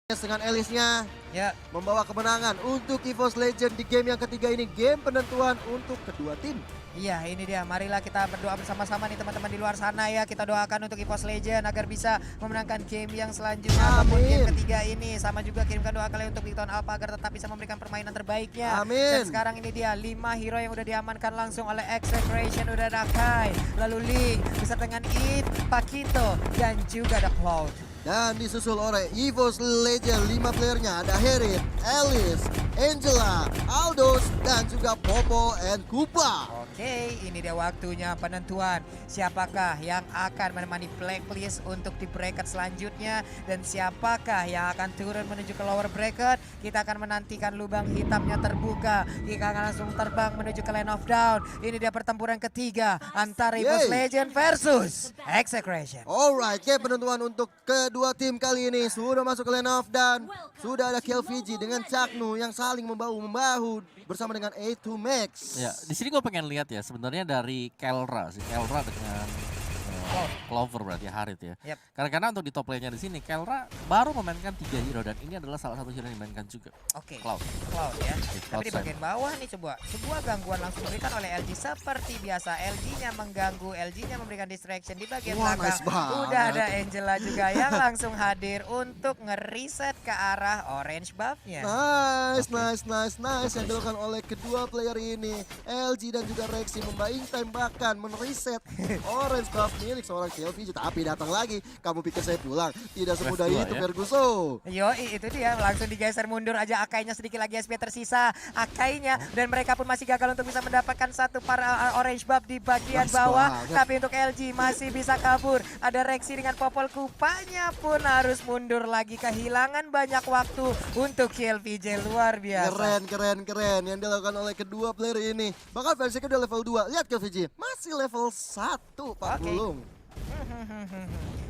Dengan Elisnya Ya, membawa kemenangan untuk EVOS Legend di game yang ketiga ini, game penentuan untuk kedua tim. iya ini dia. Marilah kita berdoa bersama-sama nih teman-teman di luar sana ya. Kita doakan untuk EVOS Legend agar bisa memenangkan game yang selanjutnya ataupun game Amin. ketiga ini. Sama juga kirimkan doa kalian untuk Big Town Alpha agar tetap bisa memberikan permainan terbaiknya. Amin. Dan sekarang ini dia 5 hero yang udah diamankan langsung oleh Execration. Udah ada Kai, lalu Link, bisa dengan It, Pakito, dan juga ada Cloud. Dan disusul oleh EVOS Legend 5 playernya, ada Herit, Alice, Angela, Aldous, dan juga Popo and Kupa. Oke, ini dia waktunya penentuan. Siapakah yang akan menemani Blacklist untuk di bracket selanjutnya dan siapakah yang akan turun menuju ke lower bracket? Kita akan menantikan lubang hitamnya terbuka. Kita akan langsung terbang menuju ke Land of Down. Ini dia pertempuran ketiga antara EVOS Yeay. Legend versus Execration. Alright, game penentuan untuk kedua tim kali ini sudah masuk ke lane off dan sudah ada KLVG dengan Caknu yang saling membahu-membahu bersama dengan A2 Max. Ya, di sini gue pengen lihat ya sebenarnya dari Kelra sih, Kelra dengan Clover berarti Harit ya. Yep. Karena untuk di top lane-nya di sini Kelra baru memainkan 3 hero dan ini adalah salah satu hero yang dimainkan juga. Oke, Cloud. Cloud ya. Cloud Tapi di side. bagian bawah nih sebuah gangguan langsung diberikan oleh LG seperti biasa. LG-nya mengganggu, LG-nya memberikan distraction di bagian Wah, belakang. nice banget. Udah ada Angela juga yang langsung hadir untuk ngeriset ke arah orange buff-nya. Nice yang dilakukan oleh kedua player ini. LG dan juga Rexy membaing tembakan, menreset orange buff milik seorang KLVG. Tapi datang lagi, kamu pikir saya pulang? Tidak semudah Wave 2 itu, ya. Ferguso. Yoi, itu dia langsung digeser mundur aja Akainya, sedikit lagi SP tersisa Akainya, dan mereka pun masih gagal untuk bisa mendapatkan satu para orange buff di bagian Nice bawah banget. tapi untuk LG masih bisa kabur. Ada Rexy dengan Popol Kupanya pun harus mundur lagi, kehilangan banyak waktu untuk KLVJ. Luar biasa. Keren yang dilakukan oleh kedua player ini. Bahkan versinya udah level 2. Lihat KLVG, masih level 1 Pak Oke. Gulung.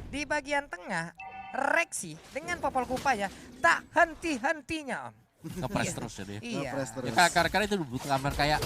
Di bagian tengah Rexy dengan Popol Kupanya tak henti-hentinya, Om. Ngepres terus jadi. Iya. Ngepres terus. Ya, karena itu butuh kamar kayak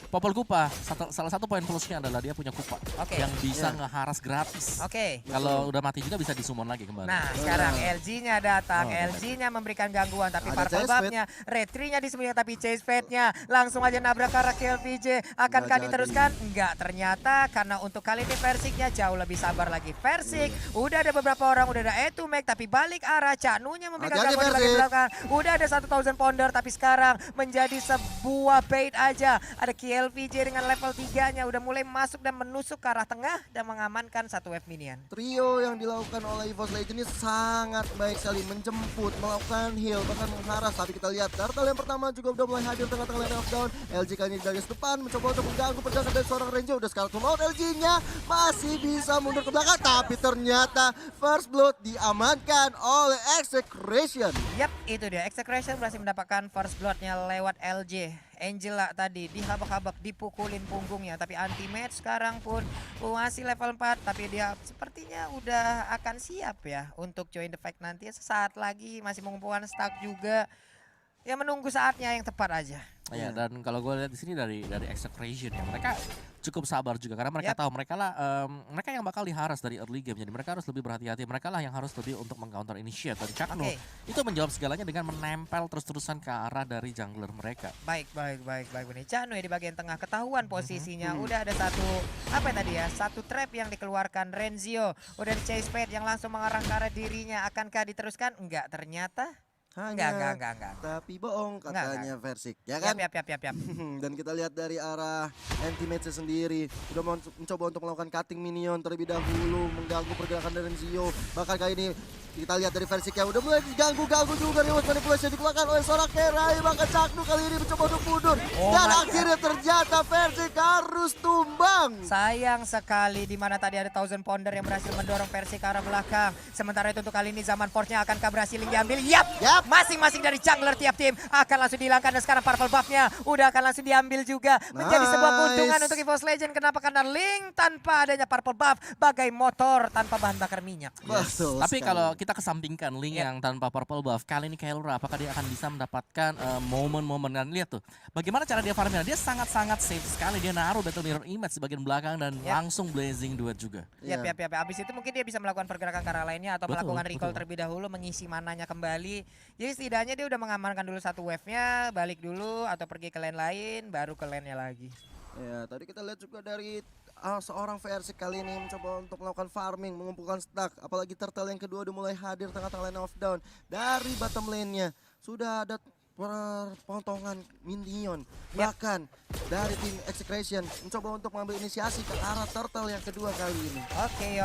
Popol Kupa. Salah satu poin plusnya adalah dia punya Kupa Oke. yang bisa Iya. ngeharas gratis. Oke. Kalau udah mati juga bisa disummon lagi kembali. Nah sekarang LG-nya datang, Oh, LG-nya memberikan gangguan tapi Ada Purple chase Buff-nya, Retri-nya disembunyikan tapi Chase Fate-nya langsung aja nabrak ke arah KLVJ. Akankah Nggak diteruskan? Enggak, ternyata karena untuk kali ini Versik-nya jauh lebih sabar lagi. Versik, udah ada beberapa orang, udah ada Etu Mac tapi balik arah, Caknunya memberikan Hati-hati, gangguan di bagian Versik. belakang. Udah ada 1000 pounder tapi sekarang menjadi sebuah bait aja. Ada KLVJ dengan level 3-nya udah mulai masuk dan menusuk ke arah tengah dan mengamankan satu wave minion. Trio yang dilakukan oleh EVOS Legend ini sangat baik sekali, menjemput, melakukan heal, bahkan mengharas. Tapi kita lihat turtle yang pertama juga udah mulai hadir tengah-tengah lane of down. LG kali ini dari depan mencoba untuk mengganggu pergerakan dari seorang Ranger. Udah sekarang tuh out, LG-nya masih bisa mundur ke belakang, tapi ternyata first blood diamankan oleh Execration. Yap, itu dia. Execration berhasil mendapatkan first blood-nya lewat LJ. Angela tadi dihabak-habak, dipukulin punggungnya. Tapi anti-match sekarang pun masih level 4. Tapi dia sepertinya udah akan siap ya untuk join the fight nanti. Sesaat lagi masih mengumpulkan stack juga. Ya menunggu saatnya yang tepat aja. Ya, dan kalau gue lihat di sini dari Execration ya, mereka cukup sabar juga karena mereka tahu mereka yang bakal diharas dari early game, jadi mereka harus lebih berhati-hati, mereka lah yang harus lebih untuk meng-counter initiate, dan Caknu itu menjawab segalanya dengan menempel terus-terusan ke arah dari jungler mereka. Baik Buni. Caknu ya di bagian tengah ketahuan posisinya. Udah ada satu trap yang dikeluarkan Renzio. Udah di chase pad yang langsung mengarah ke arah dirinya. Akankah diteruskan? Enggak, ternyata. Enggak. Tapi bohong katanya Versik, ya kan? Yap. Dan kita lihat dari arah anti-match sendiri udah mencoba untuk melakukan cutting minion terlebih dahulu, mengganggu pergerakan dari Zio. Bahkan kali ini kita lihat dari Versik yang udah mulai diganggu juga, reverse manipulation dikeluarkan oleh seorang Kerai. Maka Caknu kali ini mencoba untuk mundur dan akhirnya ternyata Versik harus tumbang. Sayang sekali di mana tadi ada 1000 pounder yang berhasil mendorong Versik ke arah belakang. Sementara itu untuk kali ini zaman force-nya akankah berhasil diambil? Yap. Masing-masing dari jungler tiap tim akan langsung dihilangkan dan sekarang purple buff-nya udah akan langsung diambil juga. Menjadi sebuah keuntungan untuk EVOS Legend. Kenapa? Karena Link tanpa adanya purple buff bagai motor tanpa bahan bakar minyak. Betul Tapi sekali. kalau kita kita kesampingkan Link Yep. yang tanpa purple buff. Kali ini Kael'Ra apakah dia akan bisa mendapatkan momen-momen, dan lihat tuh bagaimana cara dia farmnya. Dia sangat-sangat safe sekali, dia naruh Battle Mirror Image di bagian belakang dan Yep. langsung Blazing Duet juga. Yap. Abis itu mungkin dia bisa melakukan pergerakan ke arah lainnya atau Betul, melakukan recall betul. terlebih dahulu, mengisi mananya kembali. Jadi setidaknya dia udah mengamankan dulu satu wave-nya, balik dulu atau pergi ke lane lain, baru ke lane-nya lagi. Ya, tadi kita lihat juga dari seorang versi kali ini mencoba untuk melakukan farming, mengumpulkan stack. Apalagi turtle yang kedua udah mulai hadir tengah-tengah lane of down. Dari bottom lane-nya sudah ada perpotongan minion. Bahkan dari tim Execration mencoba untuk mengambil inisiasi ke arah turtle yang kedua kali ini. Oke.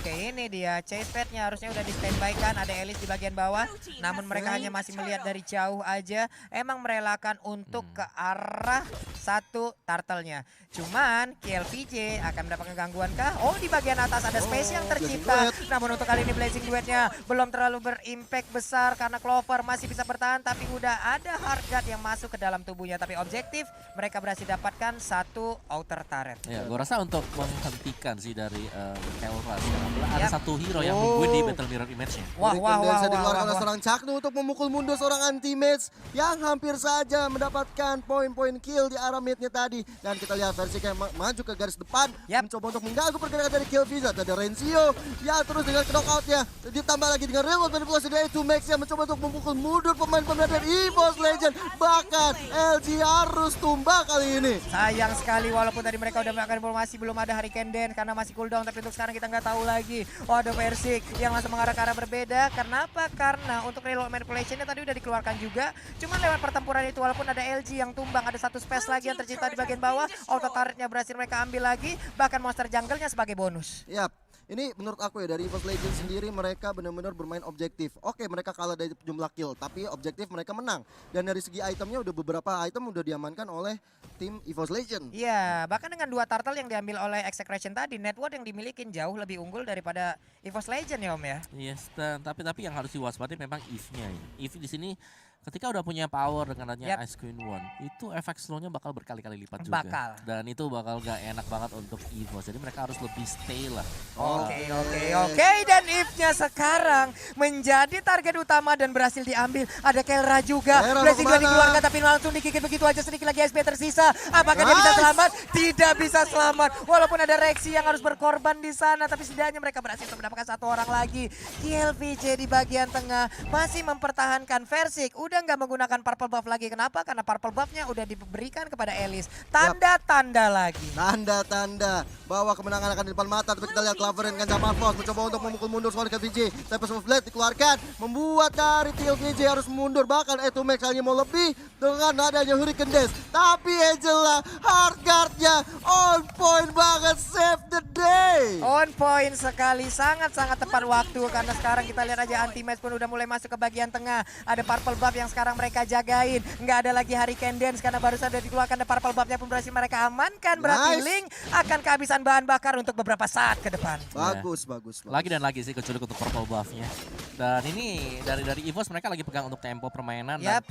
Ini dia chase pad-nya harusnya udah di standby kan. Ada Elise di bagian bawah. Namun mereka hanya masih melihat dari jauh aja. Emang merelakan untuk ke arah satu turtle-nya. Cuman KLVJ akan mendapatkan gangguan kah? Oh, di bagian atas ada space yang tercipta. Namun untuk kali ini Blazing Duet-nya belum terlalu berimpact besar karena Clover masih bisa bertahan, tapi udah ada hard guard yang masuk ke dalam tubuhnya. Tapi objektif mereka berhasil dapatkan satu outer turret. Ya, gue rasa untuk menghentikan sih dari Kael'Ra sekarang ada Yap. satu hero yang mengwin di Battle Mirror Image-nya. Wah. Dikeluarkan oleh seorang Chaknu untuk memukul mundur seorang anti-mage yang hampir saja mendapatkan poin-poin kill di arah mid-nya tadi. Dan kita lihat versi kayak maju ke garis depan, Yap. mencoba untuk mengganggu pergerakan dari kill Visa. Ada Rencio yang terus dengan knockout-nya, ditambah lagi dengan remote manipulasi dari 2max yang mencoba untuk memukul mundur pemain-pemain dari EVOS Legend. Bahkan LG harus tumbang kali ini. Sayang sekali walaupun tadi mereka udah melakukan informasi belum ada Hurricane Dance karena masih cooldown, tapi untuk sekarang kita nggak tahu lagi. Oh, ada Versik yang langsung mengarah ke arah berbeda. Kenapa? Karena untuk reload manipulation-nya tadi udah dikeluarkan juga. Cuman lewat pertempuran itu walaupun ada LG yang tumbang, ada satu space lagi yang tercipta di bagian bawah. Auto turret-nya berhasil mereka ambil lagi, bahkan monster jungle-nya sebagai bonus. Yap. Ini menurut aku ya, dari EVOS Legends sendiri mereka benar-benar bermain objektif. Oke, mereka kalah dari jumlah kill, tapi objektif mereka menang. Dan dari segi itemnya udah beberapa item udah diamankan oleh tim EVOS Legends. Iya, bahkan dengan dua turtle yang diambil oleh Execration tadi, network yang dimiliki jauh lebih unggul daripada EVOS Legend ya Om ya. Yes, dan tapi yang harus diwaspadai memang Eve-nya. Eve di sini ketika udah punya power dengan adanya Yap. Ice Queen One, itu efek slow-nya bakal berkali-kali lipat juga. Bakal. Dan itu bakal gak enak banget untuk EVOS. Jadi mereka harus lebih stay lah. Oke, dan Eve-nya sekarang menjadi target utama dan berhasil diambil. Ada Kael'Ra juga. Kael'Ra Blazing mau juga kemana? dikeluarkan tapi langsung dikikit begitu aja, sedikit lagi SP tersisa. Apakah dia bisa Nice. selamat? Tidak bisa selamat. Walaupun ada Rexy yang harus berkorban di sana, tapi setidaknya mereka berhasil untuk mendapatkan satu orang lagi. KLVJ di bagian tengah masih mempertahankan Versik. Udah nggak menggunakan purple buff lagi. Kenapa? Karena purple buff-nya udah diberikan kepada Elise. Tanda-tanda lagi. Tanda-tanda bahwa kemenangan akan di depan mata. Tapi kita lihat Claveren kan Jamal Force mencoba untuk memukul mundur seorang KLVJ. Tempest of Blade dikeluarkan, membuat dari KLVJ harus mundur. Bahkan Max hanya mau lebih dengan adanya Hurricane Dash. Tapi Angela hard guard-nya on point banget, save the day. On point sekali, sangat-sangat tepat waktu karena sekarang kita lihat aja anti-match pun udah mulai masuk ke bagian tengah. Ada purple buff yang sekarang mereka jagain. Nggak ada lagi Hurricane Dance karena baru saja dikeluarkan, ada purple buff-nya pun berhasil mereka amankan. Berarti Nice. Link akan kehabisan bahan bakar untuk beberapa saat ke depan. Bagus. Lagi dan lagi sih keculik untuk purple buff-nya. Dan ini dari EVOS mereka lagi pegang untuk tempo permainan dan Yap.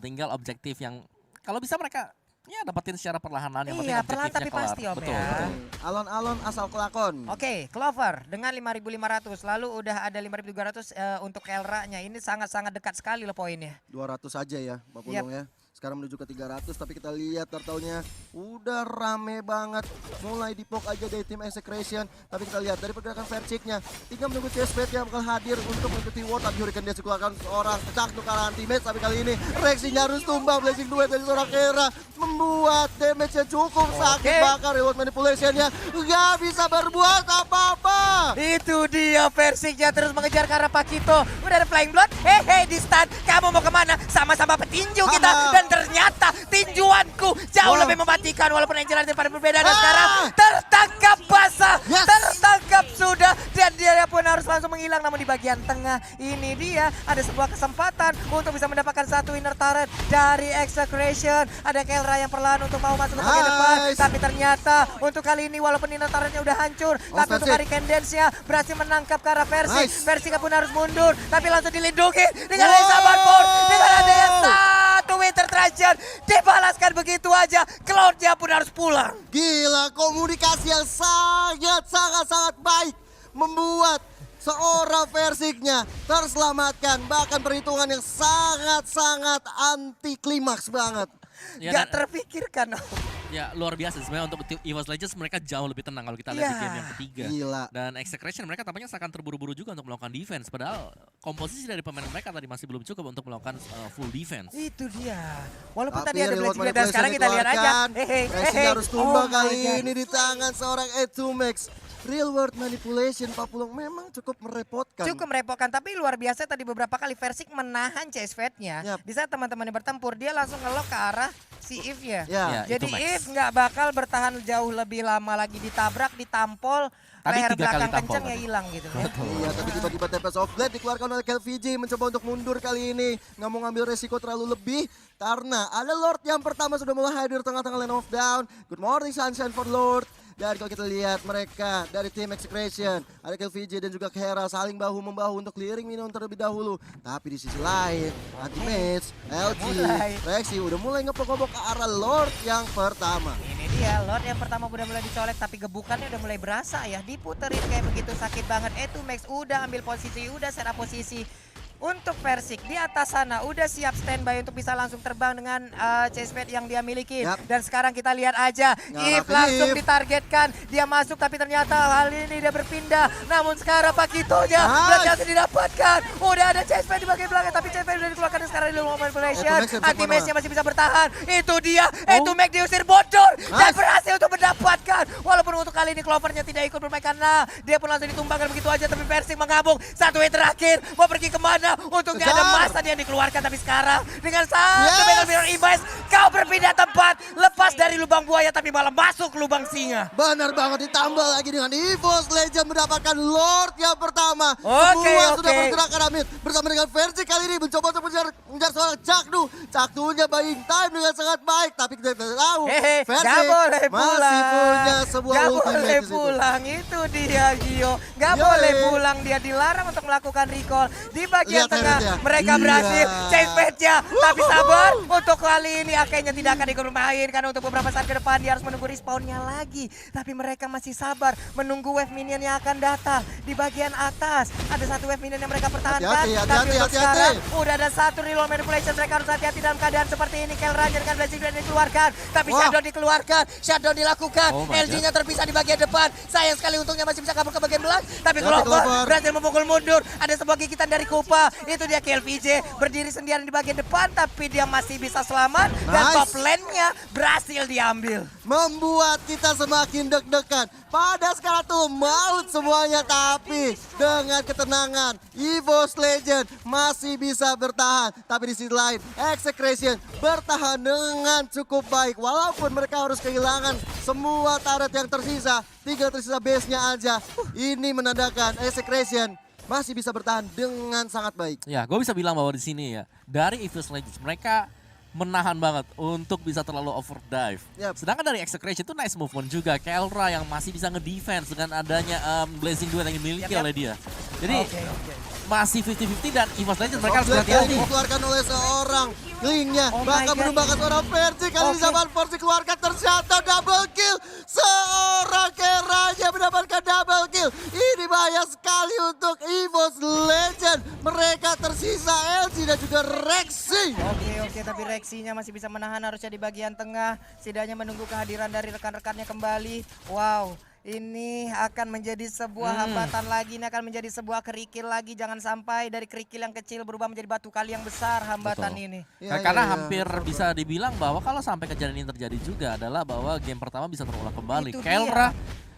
tinggal objektif yang kalau bisa mereka ya dapetin secara perlahan-lahan, yang penting Iya, perlahan objektifnya tapi kelar. pasti Om Betul, ya. betul. Alon-alon asal kelakon. Oke, Clover dengan 5.500, lalu udah ada 5.300 untuk Kael'Ra-nya. Ini sangat-sangat dekat sekali loh poinnya. 200 aja ya, Pak Pulung ya. Sekarang menuju ke 300, tapi kita lihat turtle-nya udah rame banget. Mulai dipok aja dari tim Execration. Tapi kita lihat dari pergerakan Versik-nya, tinggal menunggu CSPT yang bakal hadir untuk mengikuti war. Tapi Hurricane dia dikeluarkan seorang Chaknu ke arah anti-match. Tapi kali ini Rexy harus tumbang. Blazing Duet dari seorang Kael'Ra membuat damage-nya cukup sakit. Bahkan reward manipulation-nya nggak bisa berbuat apa-apa. Itu dia Versiknya terus mengejar ke arah Pakito. Udah ada Flying Blood. Hehe, di stun. Kamu mau kemana? Sama-sama petinju kita. Dan ternyata tinjuanku jauh lebih mematikan. Walaupun Angel ada pada berbeda. Dan sekarang tertangkap basah. Yes. Tertangkap sudah. Dan dia pun harus langsung menghilang. Namun di bagian tengah ini dia ada sebuah kesempatan untuk bisa mendapatkan satu inner turret dari Execration. Ada Kael'Ra yang perlahan untuk mau masuk ke bagian depan. Tapi ternyata untuk kali ini walaupun inner turretnya udah hancur. Tapi untuk Versik. Hurricane Dance-nya berhasil menangkap ke arah Versik. Nice. Versik pun harus mundur. Tapi langsung dilindungi dengan Reza Barford. Dengan adanya satu Winter Trajan. Dibalaskan begitu aja. Cloud-nya pun harus pulang. Gila, komunikasi yang sangat baik membuat seorang Versiknya terselamatkan. Bahkan perhitungan yang sangat-sangat anti klimaks banget. Ya, Gak dan- terpikirkan. Ya luar biasa sebenarnya untuk EVOS Legends mereka jauh lebih tenang kalau kita lihat di Iya. game yang ketiga. Gila. Dan Execration mereka tampaknya akan terburu-buru juga untuk melakukan defense. Padahal komposisi dari pemain mereka tadi masih belum cukup untuk melakukan full defense. Itu dia. Walaupun Tapi tadi ada reward Blazing dan sekarang kita lihat aja. Racing harus tumbang Oh my kali God. ini di tangan seorang A2Max. Real world manipulation Papulung memang cukup merepotkan. Cukup merepotkan, tapi luar biasa tadi beberapa kali Versik menahan chase fate-nya. Yap. Di saat teman-temannya bertempur, dia langsung ngelok ke arah si Eve-nya. Ya. Ya, Jadi itu Max. Eve nggak bakal bertahan jauh lebih lama lagi, ditabrak, ditampol, Tadi leher 3 kali belakang tampol kencang ya tadi. hilang gitu. Ya. Iya, tapi tiba-tiba Tempest of Blade dikeluarkan oleh KLVJ mencoba untuk mundur kali ini. Nggak mau ngambil resiko terlalu lebih karena ada Lord yang pertama sudah mulai hadir di tengah-tengah lane of down. Good morning sunshine for Lord. Dan kalau kita lihat mereka dari tim Execration, ada KLVJ dan juga Kera saling bahu-membahu untuk clearing minion terlebih dahulu. Tapi di sisi lain, Anti-Mage, LG, Mulai. Rexy udah mulai ngepok-ngepok ke arah Lord yang pertama. Ini dia, Lord yang pertama udah mulai dicolek, tapi gebukannya udah mulai berasa ya. Diputerin kayak begitu sakit banget. A2Max udah ambil posisi, udah set up posisi. Untuk Versik di atas sana udah siap standby untuk bisa langsung terbang dengan chase pad yang dia miliki. Yap. Dan sekarang kita lihat aja, Eve Ngarapin langsung Eve. ditargetkan. Dia masuk tapi ternyata hal ini dia berpindah. Namun sekarang Pakitonya Nice. berhasil didapatkan. Udah ada chase pad di bagian belakang, tapi chase pad udah dikeluarkan dan sekarang di luar manipulation. A2Max yang Anti-Mage-nya masih bisa bertahan. Itu dia, Oh. A2Max diusir bocor dan Nice. berhasil untuk mendapatkan. Walaupun untuk kali ini Clovernya tidak ikut bermain karena dia pun langsung ditumbangkan begitu aja. Tapi Versik mengabung. Satu hit terakhir. Mau pergi kemana? Untungnya ada Kejar. masa dia dikeluarkan. Tapi sekarang dengan satu Yes. Battle Mirror Imbas, kau berpindah tempat. Lepas dari lubang buaya tapi malah masuk lubang singa. Benar banget, ditambah lagi dengan EVOS Legend mendapatkan Lord yang pertama. Oke, Semua oke. sudah bergerak ke arah mid. Bersama dengan Versi kali ini mencoba untuk mengejar seorang Caknu. Caknunya buying time dengan sangat baik. Tapi kita tidak tahu. Hehe, Versi gak boleh pulang. masih punya sebuah Gak ultimate boleh di situ. pulang, itu dia Gio. Gak Yoi. boleh pulang, dia dilarang untuk melakukan recall. Di bagian Lihat tengah, Herit ya. mereka Iya. berhasil chase pad-nya. Tapi sabar, untuk kali ini akhirnya tidak akan ikut bermain. Karena untuk beberapa saat ke depan, dia harus menunggu respawn-nya lagi. Tapi mereka masih sabar, menunggu wave minion yang akan datang. Di bagian atas, ada satu wave minion yang mereka pertahankan. Hati-hati, Tapi hati-hati, untuk hati-hati. sekarang, udah ada satu reload manipulation. Mereka harus hati-hati dalam keadaan seperti ini. Kel Ranger dengan Blazing Blade dikeluarkan. Tapi Wah. Shadow dikeluarkan. Shadow dilakukan. Oh my LG-nya terpisah di bagian depan. Sayang sekali untungnya masih bisa kabur ke bagian belakang. Tapi Tapi Clover Clover. berhasil memukul mundur. Ada sebuah gigitan dari Kupa. Itu dia KLVJ berdiri sendirian di bagian depan. Tapi dia masih bisa selamat. Dan Nice. top lane-nya berhasil diambil. Membuat kita semakin deg-degan. Pada sekarang tuh maut semuanya. Tapi dengan ketenangan EVOS Legend masih bisa bertahan. Tapi di sisi lain Execration bertahan dengan cukup baik. Walaupun mereka harus kehilangan semua turret yang tersisa. Tinggal tersisa base-nya aja. Ini menandakan Execration masih bisa bertahan dengan sangat baik. Ya, gue bisa bilang bahwa di sini ya dari EVOS Legends mereka menahan banget untuk bisa terlalu overdrive. Yap. Sedangkan dari Execration itu nice movement juga. Kelra yang masih bisa ngedefense dengan adanya Blazing Duel yang dimiliki Yap, yap. oleh dia. Jadi Oke. masih 50-50 dan EVOS Legends mereka harus Blade kali ini hati-hati. dikeluarkan oleh seorang Lingnya. Oh my Bahkan God. menumbangkan seorang Versi. Kali ini Oke. zaman Force dikeluarkan ternyata double kill. Seorang Keranya mendapatkan double kill. Ini bahaya sekali untuk EVOS Legend. Mereka tersisa LG dan juga Rexy. Oke, tapi Rexinya masih bisa menahan harusnya di bagian tengah. Setidaknya menunggu kehadiran dari rekan-rekannya kembali. Wow. Ini akan menjadi sebuah hambatan lagi, ini akan menjadi sebuah kerikil lagi. Jangan sampai dari kerikil yang kecil berubah menjadi batu kali yang besar hambatan Betul. ini. Ya, Karena ya, ya. hampir bisa dibilang bahwa kalau sampai kejadian ini terjadi juga adalah bahwa game pertama bisa terulang kembali. Itu Kelra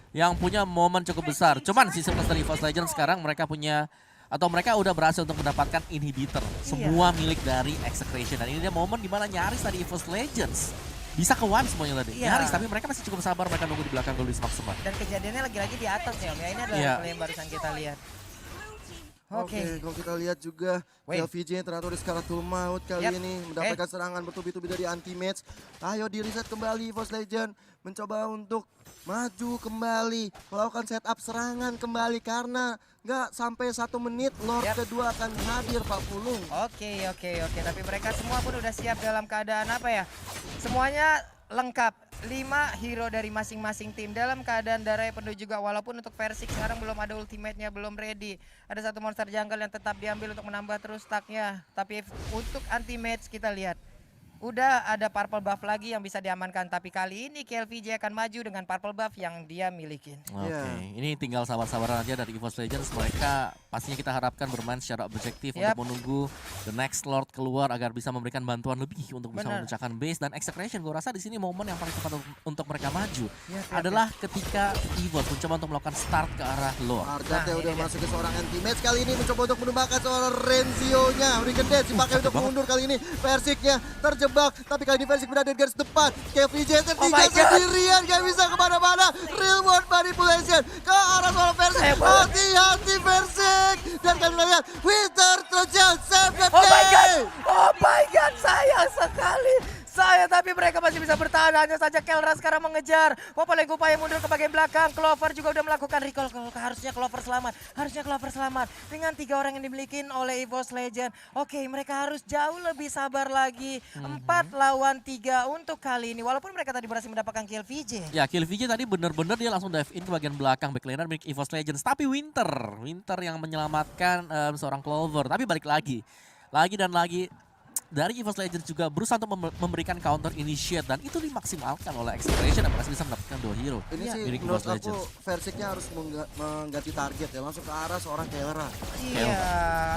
yang punya momen cukup besar. Cuman sisi plus dari EVOS Legends sekarang mereka punya atau mereka udah berhasil untuk mendapatkan inhibitor. Semua milik dari Execration. Dan ini dia momen dimana nyaris tadi EVOS Legends bisa ke one semuanya tadi. Iya. Nyaris, tapi mereka masih cukup sabar. Mereka nunggu di belakang dulu di smoke semua. Dan kejadiannya lagi-lagi di atas ya Om ya. Ini adalah Iya. replay yang barusan kita lihat. Oke, Oke. kalau kita lihat juga Wait. LVJ yang ternyata udah sekaratul maut kali Yap. ini mendapatkan serangan bertubi-tubi dari anti-match. Ayo di reset kembali EVOS Legend mencoba untuk maju kembali, melakukan setup serangan kembali karena nggak sampai 1 menit Lord Yap. kedua akan hadir Pak Pulung. Oke. Tapi mereka semua pun udah siap dalam keadaan apa ya? Semuanya lengkap. 5 hero dari masing-masing tim dalam keadaan darahnya penuh juga, walaupun untuk Persik sekarang belum ada ultimate-nya, belum ready. Ada satu monster jungle yang tetap diambil untuk menambah terus stacknya. Tapi untuk anti-match kita lihat udah ada purple buff lagi yang bisa diamankan, tapi kali ini KLVJ akan maju dengan purple buff yang dia milikin. Oke, Iya. ini tinggal sabar-sabaran aja dari EVOS Legends. Mereka pastinya kita harapkan bermain secara objektif Yap. untuk menunggu the next Lord keluar agar bisa memberikan bantuan lebih untuk bisa Benar. memecahkan base dan Execration. Gue rasa di sini momen yang paling tepat untuk mereka maju Ya, adalah ketika EVOS mencoba untuk melakukan start ke arah Lord. Arjat Nah, udah ini dia. masuk ke seorang anti-match kali ini, mencoba untuk menumbangkan seorang Renzio-nya. Weekend Dance dipakai untuk mundur kali ini. Persiknya terjebak, tapi kali ini Persik berada di garis depan. KVJ Oh tertinggal my God. sendirian, gak bisa kemana-mana. Real world manipulation ke arah seorang Persik. Hati-hati Persik. Dan kalian lihat, Winter Trojan save the Oh my god, day. oh my god, sayang sekali. Tapi mereka masih bisa bertahan, hanya saja Kelra sekarang mengejar. Popoleng upaya mundur ke bagian belakang. Clover juga udah melakukan recall. Harusnya Clover selamat. Dengan 3 orang yang dimiliki oleh EVOS Legend. Oke, mereka harus jauh lebih sabar lagi. 4 lawan 3 untuk kali ini. Walaupun mereka tadi berhasil mendapatkan kill VJ. Ya, kill VJ tadi bener-bener dia langsung dive in ke bagian belakang backlaner milik EVOS Legends. Tapi Winter yang menyelamatkan seorang Clover. Tapi balik lagi dan lagi. Dari EVOS Legends juga berusaha untuk memberikan counter initiate dan itu dimaksimalkan oleh Execration dan berhasil bisa mendapatkan 2 hero. Ini sih milik menurut EVOS aku Legends. Versiknya harus mengganti target ya, langsung ke arah seorang Kelra. Iya,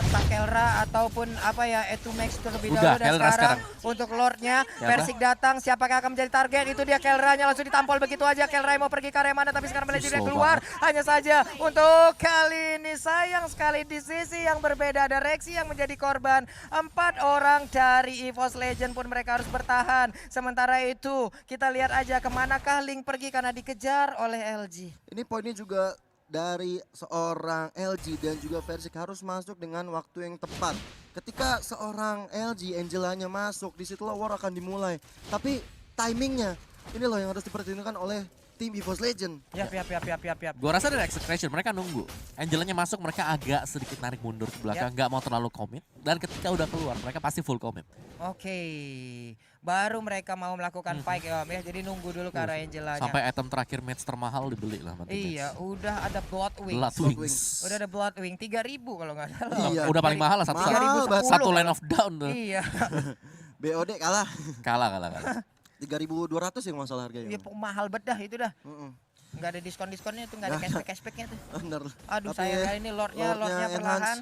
entah Kelra ataupun apa ya, Etu Max terlebih Udah, dahulu. Dan Kelra sekarang untuk Lordnya, Siapa? Persik datang, siapakah akan menjadi target? Itu dia Kelranya langsung ditampol begitu aja. Kelra yang mau pergi ke area mana, tapi sekarang manajer dia Slow keluar. Hanya saja untuk kali ini sayang sekali di sisi yang berbeda ada Rexy yang menjadi korban. 4 orang dari EVOS Legend pun mereka harus bertahan. Sementara itu kita lihat aja kemanakah Link pergi karena dikejar oleh LG. Ini poinnya juga dari seorang LG dan juga Persik harus masuk dengan waktu yang tepat. Ketika seorang LG Angelanya masuk, disitulah war akan dimulai. Tapi timingnya ini loh yang harus dipertimbangkan oleh tim EVOS Legend. Yap. Gue rasa dari Execration mereka nunggu. Angelanya masuk, mereka agak sedikit narik mundur ke belakang, nggak mau terlalu commit. Dan ketika udah keluar, mereka pasti full commit. Oke, baru mereka mau melakukan fight ya Om ya. Jadi nunggu dulu ke arah Angelanya. Sampai item terakhir match termahal dibeli lah. Iya, udah ada Blood Wings. Blood Wings. Udah ada Blood Wing 3.000 kalau nggak salah. Iya. Udah paling mahal lah, satu, Mahal banget. satu line of down tuh. Iya. BOD kalah. Kalah. 3.200 ya masalah harganya. Iya, mahal bedah itu dah. Mm-mm. Nggak ada diskon-diskonnya tuh, nggak ada cashback-cashbacknya tuh. Bener. Aduh, Tapi sayang kali ini Lordnya Lordnya perlahan.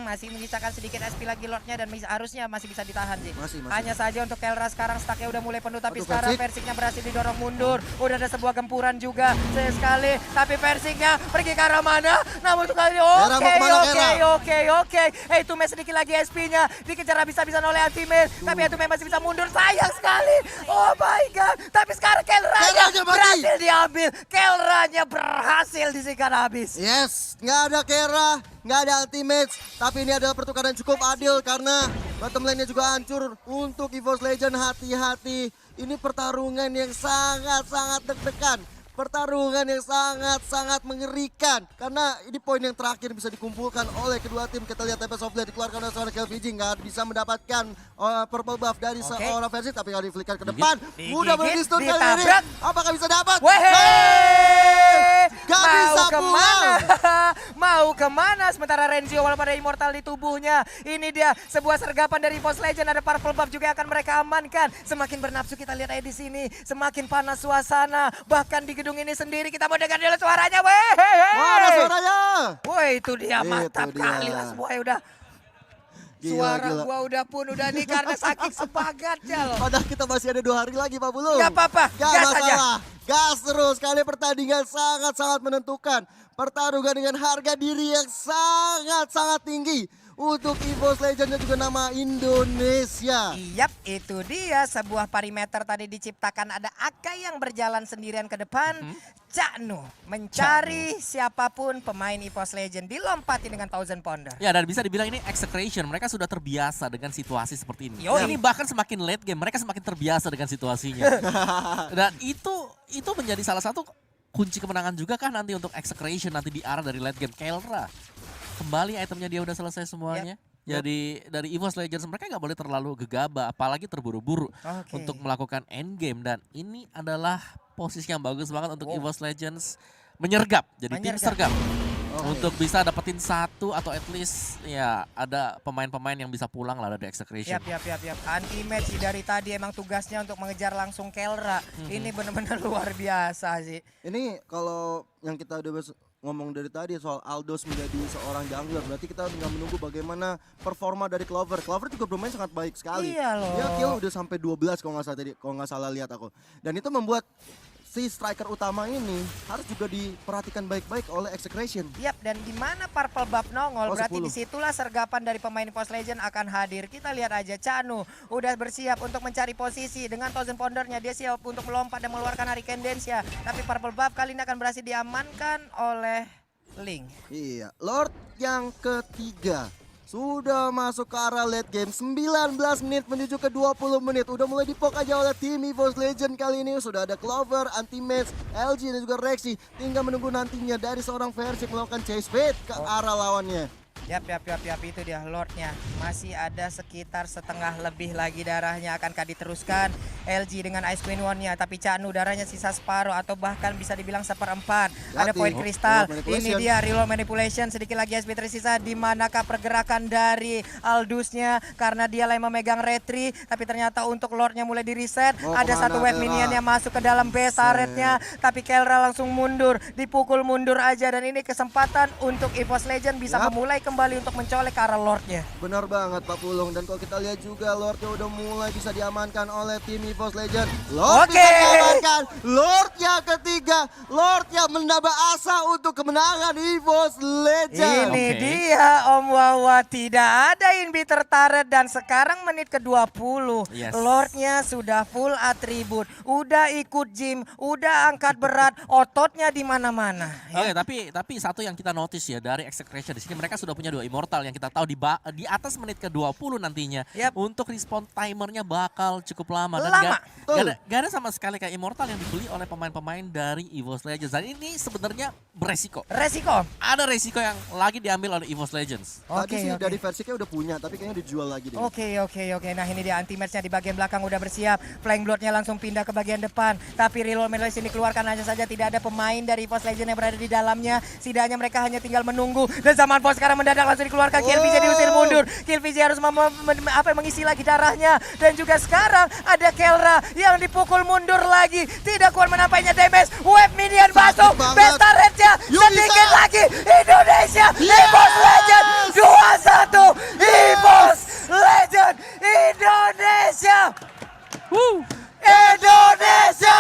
Masih menyisakan sedikit SP lagi Lordnya dan harusnya masih bisa ditahan sih. Masih. Hanya saja untuk Kelra sekarang stacknya udah mulai penuh, tapi Aduh, sekarang Persik. Persiknya berhasil didorong mundur. Udah ada sebuah gempuran juga sekali, tapi Persiknya pergi ke arah mana? Namun untuk kali ini Kera mau kemana, oke. Itu Mes sedikit lagi SP-nya dikejar habis-habisan oleh Anti-Mes, tapi Anti-Mes masih bisa mundur. Sayang sekali. Oh my god. Tapi sekarang Kelranya Kelranya mati. berhasil diambil. Kelranya berhasil disikat habis. Yes, nggak ada Kera, nggak ada ultimate, tapi ini adalah pertukaran cukup adil karena bottom lane-nya juga hancur untuk EVOS Legend. Hati-hati, ini pertarungan yang sangat-sangat deg-degan. Pertarungan yang sangat-sangat mengerikan karena ini poin yang terakhir bisa dikumpulkan oleh kedua tim. Kita lihat Tempest of Blade dikeluarkan oleh seorang KLVJ, nggak bisa mendapatkan purple buff dari seorang versi, tapi kalau di flicker ke depan mudah berdistun kali ini. ditabrak. Apakah bisa dapat? Gak Mau bisa kemana? pulang. Mau kemana? Sementara Renzio walaupun ada immortal di tubuhnya. Ini dia sebuah sergapan dari EVOS Legend. Ada purple buff juga akan mereka amankan. Semakin bernafsu kita lihat aja di sini. Semakin panas suasana. Bahkan di gedung ini sendiri kita mau dengar dulu suaranya. Mana suaranya? Woi, itu dia Itu mantap dia. kali lah semuanya udah. Gila, Suara gila. gua udah nih karena saking sepagatnya loh. Padahal kita masih ada 2 hari lagi Pak Bulu. Gak apa-apa, Gak gas aja. masalah. Gas terus. Kali pertandingan sangat-sangat menentukan. Pertarungan dengan harga diri yang sangat-sangat tinggi. Untuk EVOS Legend dan juga nama Indonesia. Yap, itu dia sebuah parameter tadi diciptakan. Ada Akai yang berjalan sendirian ke depan. Caknu mencari siapapun pemain EVOS Legend, dilompati dengan Thousand Pounder. Ya, dan bisa dibilang ini Execration. Mereka sudah terbiasa dengan situasi seperti ini. Yoi. Ini bahkan semakin late game, mereka semakin terbiasa dengan situasinya. Dan itu menjadi salah satu kunci kemenangan juga kan nanti untuk Execration nanti di arah dari late game. Kelra kembali itemnya dia udah selesai semuanya. Jadi dari EVOS Legends mereka nggak boleh terlalu gegabah, apalagi terburu-buru Oke. untuk melakukan endgame, dan ini adalah posisi yang bagus banget untuk EVOS Legends menyergap, jadi tim sergap. Untuk bisa dapetin satu atau at least ya ada pemain-pemain yang bisa pulang lah dari Execration. Yap. Anti-match dari tadi emang tugasnya untuk mengejar langsung Kelra. Ini benar-benar luar biasa sih. Ini kalau yang kita udah ngomong dari tadi soal Aldos menjadi seorang jungler, berarti kita tinggal menunggu bagaimana performa dari Clover. Clover juga bermain sangat baik sekali. Iya loh. Dia kill udah sampai 12 kalau nggak salah tadi, kalau nggak salah lihat aku. Dan itu membuat si striker utama ini harus juga diperhatikan baik-baik oleh Execration. Yap, dan di mana Purple Buff nongol, Oh, berarti 10. disitulah sergapan dari pemain EVOS Legend akan hadir. Kita lihat aja, Chanu udah bersiap untuk mencari posisi dengan Thousand Poundernya. Dia siap untuk melompat dan mengeluarkan Hurricane Dance ya. Tapi Purple Buff kali ini akan berhasil diamankan oleh Link. Iya, Lord yang ketiga sudah masuk ke arah late game. 19 menit menuju ke 20 menit. Udah mulai dipok aja oleh tim EVOS Legend kali ini. Sudah ada Clover, Anti-Match, LG dan juga Rexy. Tinggal menunggu nantinya dari seorang versi melakukan chase fade ke arah lawannya. Yap, itu dia Lordnya. Masih ada sekitar setengah lebih lagi darahnya. Akankah diteruskan LG dengan Ice Queen One-nya, tapi Chanu darahnya sisa separuh atau bahkan bisa dibilang seperempat. Ada poin kristal. Ini dia reroll manipulation, sedikit lagi SP tersisa. Di manakah pergerakan dari Aldusnya, karena dia lagi memegang retri, tapi ternyata untuk Lordnya mulai di reset. Ada satu wave minion yang masuk ke dalam base turretnya, tapi Kelra langsung mundur, dipukul mundur aja, dan ini kesempatan untuk EVOS Legend bisa memulai kembali untuk mencolek ke arah Lordnya. Benar banget Pak Pulung, dan kalau kita lihat juga Lordnya udah mulai bisa diamankan oleh tim EVOS Legend. Lord bisa diamankan, Lord yang ketiga, Lord yang menambah asa untuk kemenangan EVOS Legend. Ini dia Om Wawa, tidak ada inhibitor turret, dan sekarang menit ke-20. Lordnya sudah full atribut, udah ikut gym, udah angkat berat, ototnya di mana-mana. Oke, tapi satu yang kita notice ya dari Execration di sini, mereka sudah punya 2 immortal yang kita tahu di atas menit ke-20 nantinya. Untuk respawn timernya bakal cukup lama, dan gak ada sama sekali kayak immortal yang dibeli oleh pemain-pemain dari EVOS Legends. Dan ini sebenarnya beresiko. Ada resiko yang lagi diambil oleh EVOS Legends. Tadi sih dari versi kayak udah punya, tapi kayaknya dijual lagi deh. Oke. Nah ini dia anti-matchnya di bagian belakang udah bersiap. Flying Bloodnya langsung pindah ke bagian depan. Tapi reroll manipulation dikeluarkan aja saja. Tidak ada pemain dari EVOS Legends yang berada di dalamnya. Setidaknya mereka hanya tinggal menunggu. Dan zaman Force sekarang mendadak langsung dikeluarkan. Killvj diusir mundur. Killvj harus mengisi lagi darahnya. Dan juga sekarang ada Kelra yang dipukul mundur lagi. Tidak kuat menampainya damage. Wave minion masuk. Best turretnya sedikit lagi. Indonesia EVOS Legend 2-1. EVOS Legend Indonesia. Indonesia.